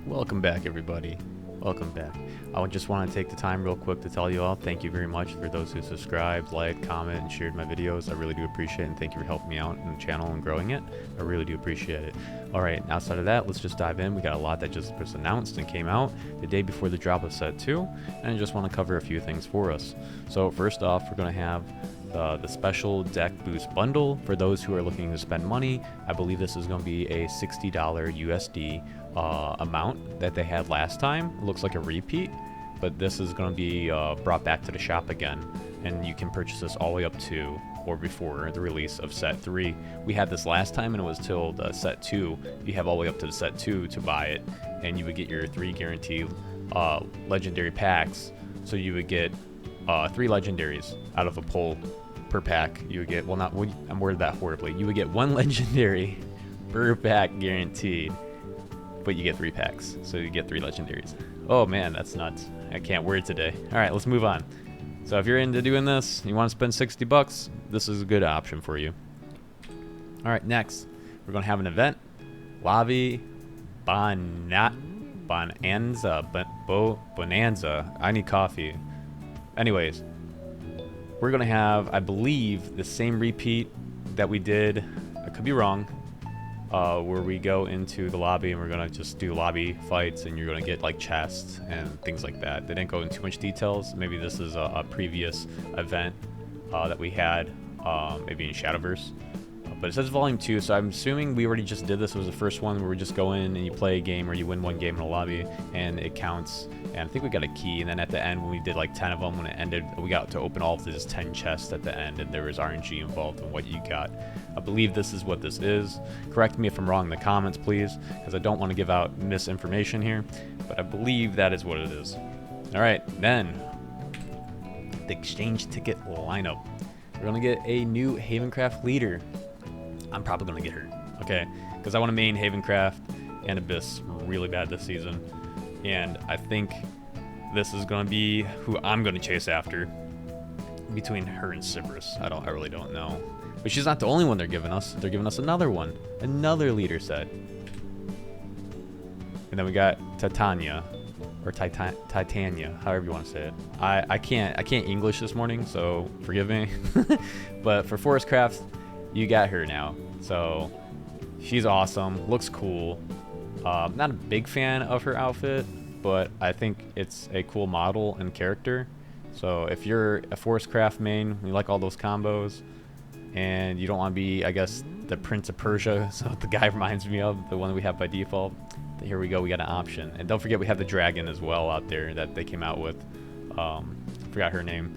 Welcome back, everybody. Welcome back. I just want to take the time real quick to tell you all thank you very much for those who subscribed, liked, comment, and shared my videos. I really do appreciate it, and thank you for helping me out in the channel and growing it. I really do appreciate it. Alright, outside of that, let's just dive in. We got a lot that just was announced and came out the day before the drop of set 2, and I just want to cover a few things for us. So first off, we're going to have the special deck boost bundle for those who are looking to spend money. I believe this is going to be a $60 USD amount that they had last time. It looks like a repeat, but this is going to be brought back to the shop again, and you can purchase this all the way up to or before the release of set 3. We had this last time and it was till the set 2. You have all the way up to the set 2 to buy it, and you would get your 3 guaranteed legendary packs. So you would get 3 legendaries out of a pull per pack. You would get, well, not, I'm worded that horribly. You would get 1 legendary per pack guaranteed, but you get 3 packs, so you get 3 legendaries. Oh man, that's nuts. I can't word today. Alright, let's move on. So if you're into doing this, you want to spend 60 bucks, this is a good option for you. Alright, next, we're going to have an event. Lobby Bonanza. Bonanza. I need coffee. Anyways, we're going to have, I believe, the same repeat that we did, I could be wrong, where we go into the lobby and we're going to just do lobby fights, and you're going to get like chests and things like that. They didn't go into too much details. Maybe this is a previous event that we had, maybe in Shadowverse. But it says volume 2, so I'm assuming we already just did this. It was the first one where we just go in and you play a game, or you win 1 game in a lobby and it counts. And I think we got a key, and then at the end when we did like 10 of them, when it ended, we got to open all of these 10 chests at the end, and there was RNG involved in what you got. I believe this is what this is. Correct me if I'm wrong in the comments, please, because I don't want to give out misinformation here, but I believe that is what it is. Alright, then the exchange ticket lineup. We're going to get a new Havencraft leader. I'm probably going to get her, okay? Because I want to main Havencraft and Abyss really bad this season. And I think this is going to be who I'm going to chase after between her and Cerberus. I really don't know. But she's not the only one they're giving us. They're giving us another one. Another leader set. And then we got Titania. Or Titania, however you want to say it. I can't English this morning, so forgive me. But for Forestcraft, you got her now. So she's awesome. Looks cool. Not a big fan of her outfit, but I think it's a cool model and character. So if you're a Forestcraft main, you like all those combos, and you don't want to be, I guess, the Prince of Persia, so the guy reminds me of the one that we have by default. Here we go, we got an option. And don't forget we have the dragon as well out there that they came out with. Forgot her name.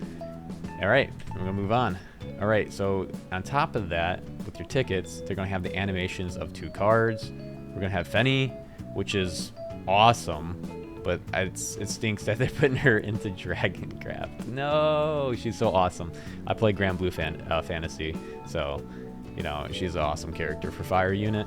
Alright, we're gonna move on. Alright, so on top of that, with your tickets, they're gonna have the animations of 2 cards. We're gonna have Fenny, which is awesome, but it stinks that they're putting her into Dragoncraft. No, she's so awesome. I play Grand Blue Fantasy, so you know she's an awesome character for Fire Unit,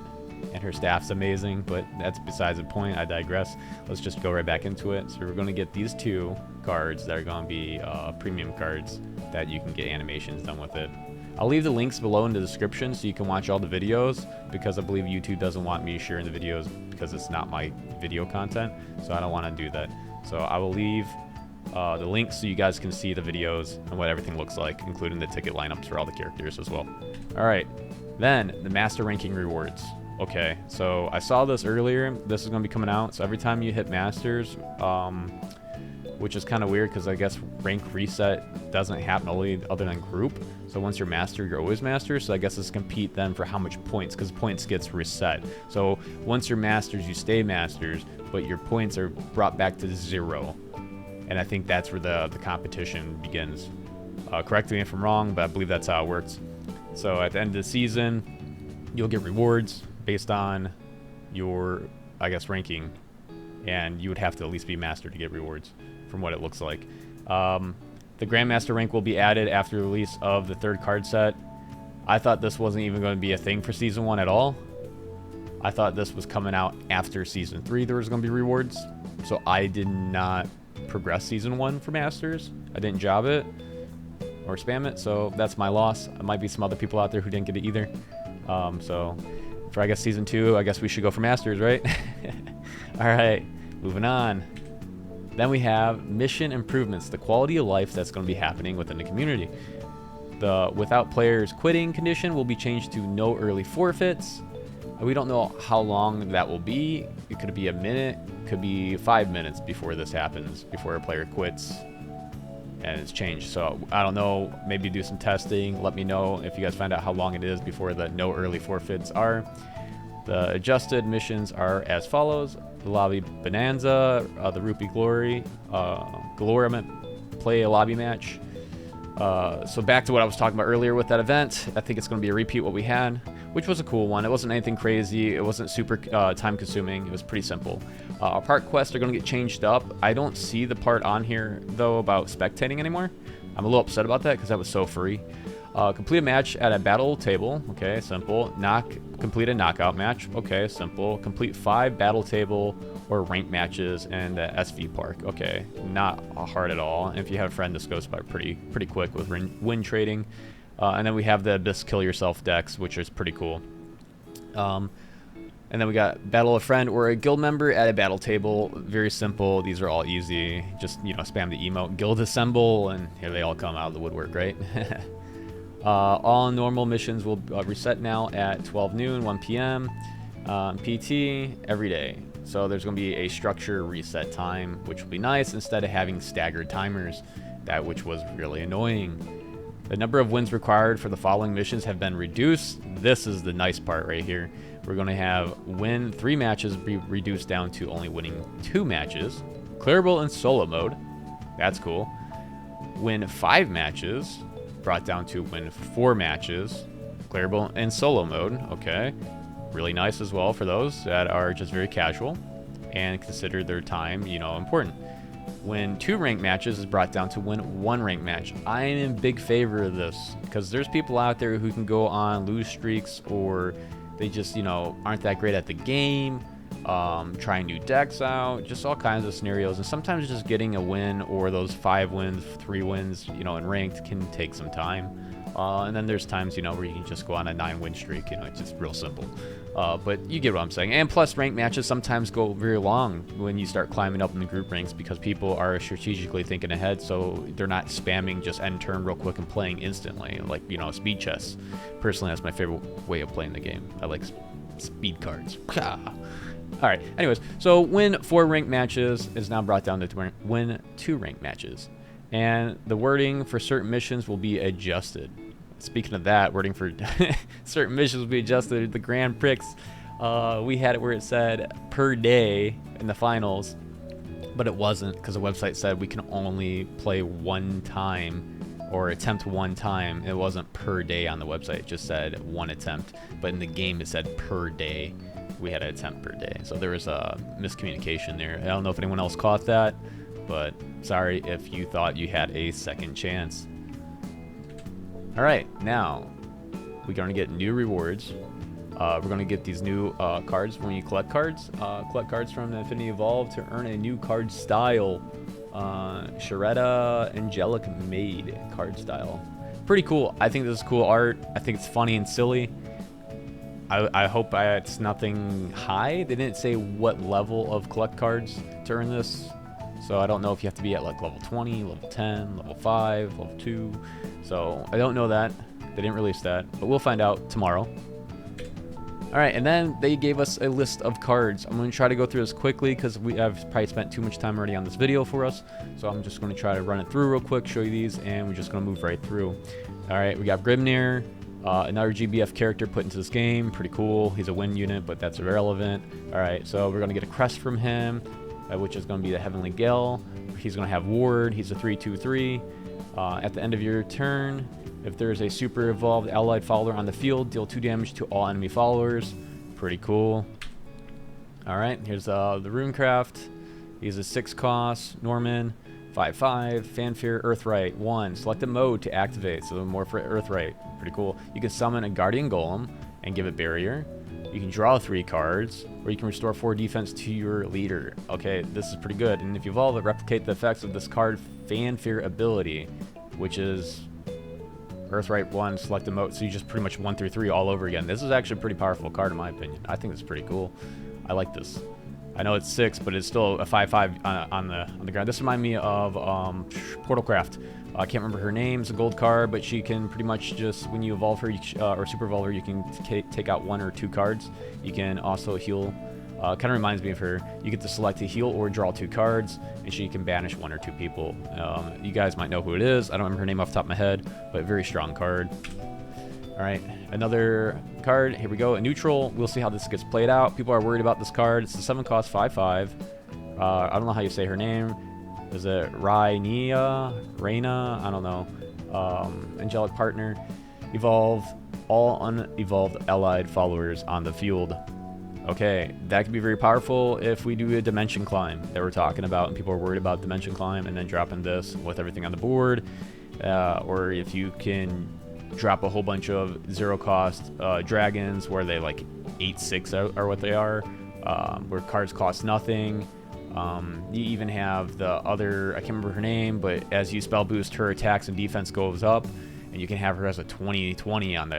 and her staff's amazing. But that's besides the point. I digress. Let's just go right back into it. So we're gonna get these 2 cards that are gonna be premium cards that you can get animations done with it. I'll leave the links below in the description so you can watch all the videos, because I believe YouTube doesn't want me sharing the videos because it's not my video content, so I don't want to do that. So I will leave the links so you guys can see the videos and what everything looks like, including the ticket lineups for all the characters as well. Alright, then the master ranking rewards. Okay, so I saw this earlier. This is going to be coming out, so every time you hit masters, which is kind of weird because I guess rank reset doesn't happen only other than group. So once you're master, you're always master. So I guess it's compete then for how much points, because points gets reset. So once you're masters, you stay masters, but your points are brought back to 0. And I think that's where the competition begins. Correct me if I'm wrong, but I believe that's how it works. So at the end of the season, you'll get rewards based on your, I guess, ranking. And you would have to at least be master to get rewards, from what it looks like. The Grandmaster rank will be added after the release of the 3rd card set. I thought this wasn't even going to be a thing for Season 1 at all. I thought this was coming out after Season 3 there was going to be rewards. So I did not progress Season 1 for Masters. I didn't job it or spam it, so that's my loss. There might be some other people out there who didn't get it either. So for, I guess, Season 2, I guess we should go for Masters, right? Alright. Moving on. Then we have mission improvements, the quality of life that's going to be happening within the community. The without players quitting condition will be changed to no early forfeits. We don't know how long that will be. It could be a minute, could be 5 minutes before this happens, before a player quits and it's changed. So I don't know, maybe do some testing. Let me know if you guys find out how long it is before the no early forfeits are. The adjusted missions are as follows. The lobby Bonanza, the Rupies Galore Event, play a lobby match. So back to what I was talking about earlier with that event. I think it's going to be a repeat what we had, which was a cool one. It wasn't anything crazy. It wasn't super time consuming. It was pretty simple. Our part quests are going to get changed up. I don't see the part on here though about spectating anymore. I'm a little upset about that because that was so free. Complete a match at a battle table. Okay, simple. Complete a knockout match. Okay, simple. Complete 5 battle table or ranked matches in the SV Park. Okay, not hard at all. And if you have a friend, this goes by pretty quick with win trading. And then we have the Abyss Kill Yourself decks, which is pretty cool. And then we got battle a friend or a guild member at a battle table. Very simple. These are all easy. Just, you know, spam the emote guild assemble, and here they all come out of the woodwork, right? All normal missions will reset now at 12 noon, 1 p.m. PT every day. So there's going to be a structure reset time, which will be nice instead of having staggered timers, which was really annoying. The number of wins required for the following missions have been reduced. This is the nice part right here. We're going to have win 3 matches be reduced down to only winning 2 matches. Clearable in solo mode. That's cool. Win 5 matches brought down to win 4 matches. Clearable in solo mode. Okay. Really nice as well for those that are just very casual and consider their time, you know, important. Win 2 ranked matches is brought down to win 1 ranked match. I am in big favor of this because there's people out there who can go on lose streaks, or they just, you know, aren't that great at the game, trying new decks out, just all kinds of scenarios. And sometimes just getting a win or those 5 wins, 3 wins, you know, in ranked can take some time. And then there's times, you know, where you can just go on a 9-win streak. You know, it's just real simple. But you get what I'm saying. And plus, ranked matches sometimes go very long when you start climbing up in the group ranks because people are strategically thinking ahead, so they're not spamming just end turn real quick and playing instantly, like, you know, speed chess. Personally, that's my favorite way of playing the game. I like speed cards. All right. Anyways, so win 4 ranked matches is now brought down to win 2 ranked matches. And the wording for certain missions will be adjusted. Speaking of that, wording for certain missions will be adjusted. The Grand Prix, we had it where it said per day in the finals, but it wasn't because the website said we can only play 1 time or attempt 1 time. It wasn't per day on the website. It just said 1 attempt, but in the game it said per day. We had an attempt per day. So there was a miscommunication there. I don't know if anyone else caught that, but sorry if you thought you had a second chance. All right, now we're going to get new rewards. We're going to get these new cards when you collect cards. Collect cards from the Infinity Evolve to earn a new card style. Sharetta Angelic Maid card style. Pretty cool. I think this is cool art. I think it's funny and silly. I hope it's nothing high. They didn't say what level of collect cards to earn this. So I don't know if you have to be at like level 20, level 10, level 5, level 2. So I don't know that. They didn't release that, but we'll find out tomorrow. All right, and then they gave us a list of cards. I'm going to try to go through this quickly because we have probably spent too much time already on this video for us. So I'm just going to try to run it through real quick, show you these, and we're just going to move right through. All right, we got Grimnir, another GBF character put into this game. Pretty cool. He's a win unit, but that's irrelevant. All right, so we're going to get a crest from him, which is going to be the Heavenly Gale. He's going to have Ward. He's a 3/2/3. At the end of your turn, if there is a super evolved allied follower on the field, deal 2 damage to all enemy followers. Pretty cool. All right, here's the Runecraft. He's a 6 cost Norman, 5/5, Fanfare, Earthright, 1. Select a mode to activate, so more for Earthright. Pretty cool. You can summon a Guardian Golem and give it barrier. You can draw 3 cards, or you can restore 4 defense to your leader. Okay, this is pretty good. And if you evolve it, replicate the effects of this card Fanfare ability, which is Earthright 1, select a mode, so you just pretty much 1 through 3 all over again. This is actually a pretty powerful card in my opinion. I think it's pretty cool. I like this. I know it's 6, but it's still a 5/5 on the ground. This reminds me of Portalcraft. I can't remember her name. It's a gold card, but she can pretty much just, when you evolve her or super evolve her, you can take out 1 or 2 cards. You can also heal. Kind of reminds me of her. You get to select to heal or draw 2 cards, and she can banish 1 or 2 people. You guys might know who it is. I don't remember her name off the top of my head, but very strong card. All right, another card. Here we go. A neutral. We'll see how this gets played out. People are worried about this card. It's the 7 cost 5/5. I don't know how you say her name. Is it Raina? I don't know. Angelic partner. Evolve all unevolved allied followers on the field. Okay, that could be very powerful if we do a dimension climb that we're talking about, and people are worried about dimension climb, and then dropping this with everything on the board, or if you can drop a whole bunch of 0 cost dragons where they like 8/6 are what they are, where cards cost nothing. You even have the other, I can't remember her name, but as you spell boost, her attacks and defense goes up, and you can have her as a 20/20 on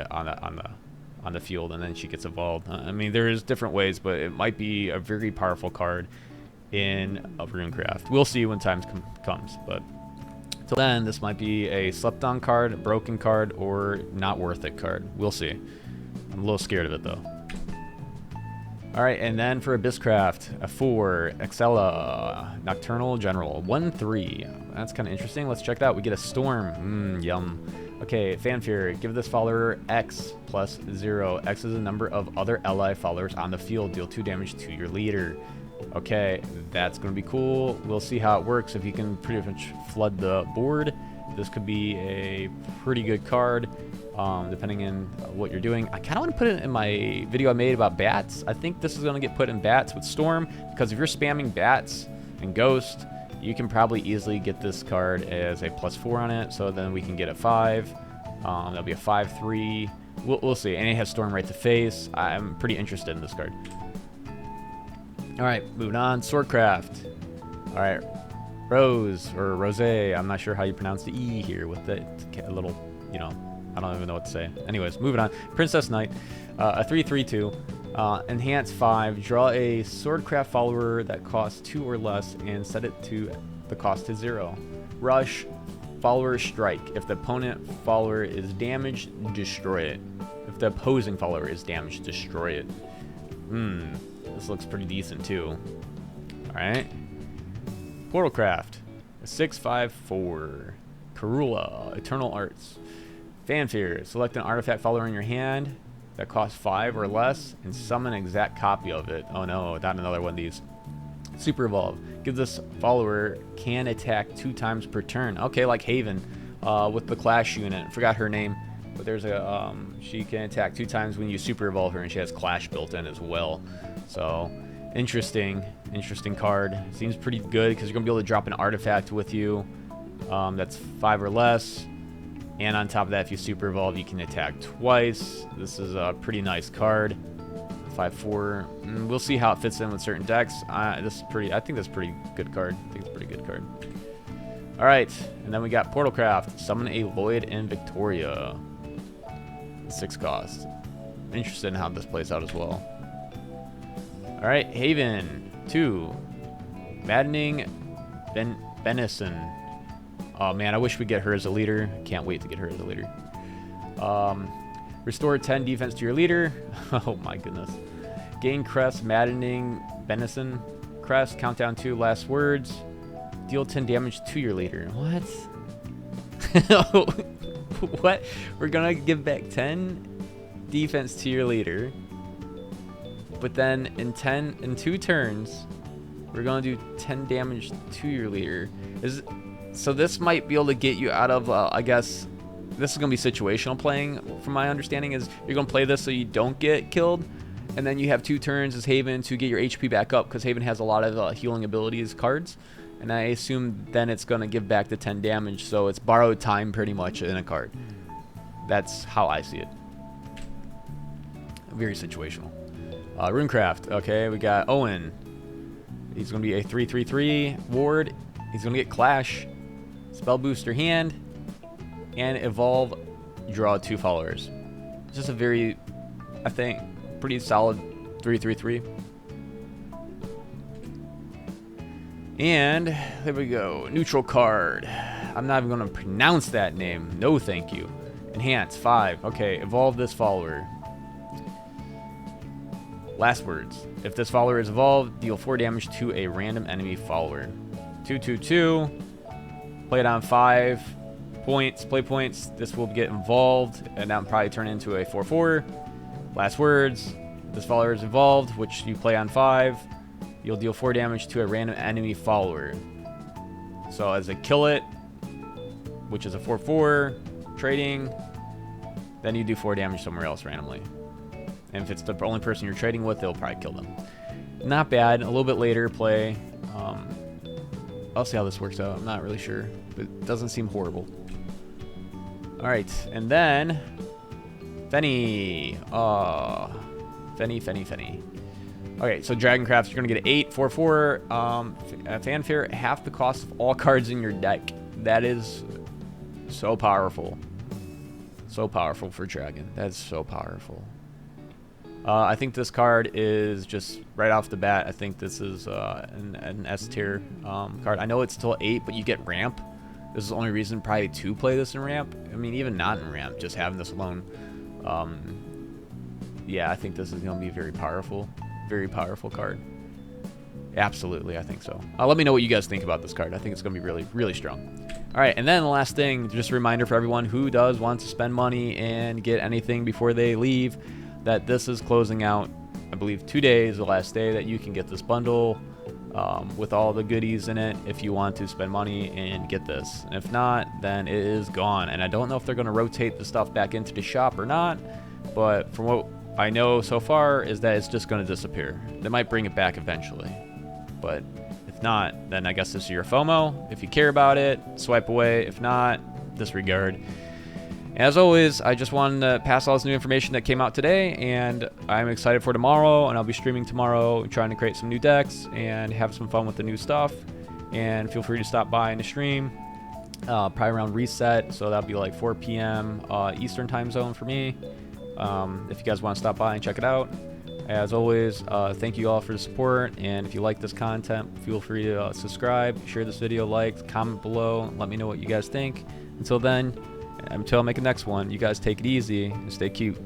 the field, and then she gets evolved. I mean, there's different ways, but it might be a very powerful card in a Runecraft. We'll see when time comes, but till then, this might be a slept on card, a broken card, or not worth it card. We'll see. I'm a little scared of it though. All right, and then for Abysscraft, a 4, Excella, Nocturnal General, 1/3. That's kind of interesting. Let's check it out. We get a Storm. Yum. Okay, Fanfare. Give this follower X plus 0. X is the number of other ally followers on the field. Deal 2 damage to your leader. Okay, that's going to be cool. We'll see how it works. If you can pretty much flood the board, this could be a pretty good card, depending on what you're doing. I kind of want to put it in my video I made about bats. I think this is going to get put in bats with Storm, because if you're spamming bats and Ghost, you can probably easily get this card as a +4 on it, so then we can get a 5. That'll be a 5/3. We'll see. And it has Storm right to face. I'm pretty interested in this card. All right, moving on. Swordcraft. All right, Rose or Rose. I'm not sure how you pronounce the E here with the little, you know, I don't even know what to say. Anyways, moving on. Princess Knight, a 3/3/2. Enhance 5. Draw a Swordcraft follower that costs 2 or less and set it to the cost to 0. Rush, follower strike. If the opponent follower is damaged, destroy it. If the opposing follower is damaged, destroy it. This looks pretty decent too. Alright. Portalcraft, a 6/5/4. Karula, Eternal Arts. Fanfare, select an artifact follower in your hand that costs 5 or less and summon an exact copy of it. Oh no, not another one of these. Super Evolve. Give this follower can attack 2 times per turn. Okay, like Haven with the Clash unit. Forgot her name, but there's a she can attack 2 times when you Super Evolve her, and she has Clash built in as well. So interesting card. Seems pretty good because you're gonna be able to drop an artifact with you that's 5 or less. And on top of that, if you Super Evolve, you can attack twice. This is a pretty nice card. 5/4. We'll see how it fits in with certain decks. I think that's a pretty good card. All right, and then we got Portalcraft. Summon a Lloyd in Victoria. 6 cost. Interested in how this plays out as well. All right, Haven 2. Maddening Benison. Oh man, I wish we'd get her as a leader. Can't wait to get her as a leader. Restore 10 defense to your leader. Oh my goodness. Gain crest, Maddening Benison. Crest, countdown 2 last words. Deal 10 damage to your leader. What? What? We're gonna give back 10 defense to your leader. But then in 2 turns, we're gonna do 10 damage to your leader. So this might be able to get you out of, I guess, this is going to be situational playing, from my understanding, is you're going to play this so you don't get killed, and then you have 2 turns as Haven to get your HP back up, because Haven has a lot of healing abilities cards, and I assume then it's going to give back the 10 damage, so it's borrowed time pretty much in a card. That's how I see it. Very situational. Runecraft, okay, we got Owen. He's going to be a 3/3/3 ward. He's going to get Clash. Spell booster hand, and evolve, draw 2 followers. Just a very, I think, pretty solid 3/3/3. And there we go. Neutral card. I'm not even going to pronounce that name. No, thank you. Enhance 5. Okay, evolve this follower. Last words. If this follower is evolved, deal 4 damage to a random enemy follower. 2/2/2. Play it on 5 points. Play points. This will get involved, and that will probably turn into a 4/4. Last words. If this follower is evolved, which you play on 5, you'll deal 4 damage to a random enemy follower. So as a kill it, which is a 4/4, trading, then you do 4 damage somewhere else randomly. And if it's the only person you're trading with, they'll probably kill them. Not bad. A little bit later play. I'll see how this works out. I'm not really sure. But it doesn't seem horrible. Alright, and then Fenny. Fenny. Okay, so Dragoncraft, you're going to get an 8, 4/4. Fanfare, half the cost of all cards in your deck. That is so powerful. So powerful for Dragon. That's so powerful. I think this card is just right off the bat. I think this is an S tier card. I know it's still 8, but you get ramp. This is the only reason probably to play this in ramp. I mean, even not in ramp, just having this alone. Yeah, I think this is going to be very powerful. Very powerful card. Absolutely, I think so. Let me know what you guys think about this card. I think it's going to be really, really strong. All right, and then the last thing, just a reminder for everyone who does want to spend money and get anything before they leave, that this is closing out, I believe, 2 days, the last day that you can get this bundle with all the goodies in it if you want to spend money and get this. And if not, then it is gone. And I don't know if they're going to rotate the stuff back into the shop or not, but from what I know so far is that it's just going to disappear. They might bring it back eventually, but if not, then I guess this is your FOMO. If you care about it, swipe away. If not, disregard. As always, I just wanted to pass all this new information that came out today, and I'm excited for tomorrow, and I'll be streaming tomorrow, trying to create some new decks and have some fun with the new stuff. And feel free to stop by in the stream, probably around reset, so that'll be like 4 p.m. Eastern time zone for me. If you guys want to stop by and check it out. As always, thank you all for the support, and if you like this content, feel free to subscribe, share this video, like, comment below, let me know what you guys think. Until then, until I make the next one, you guys take it easy and stay cute.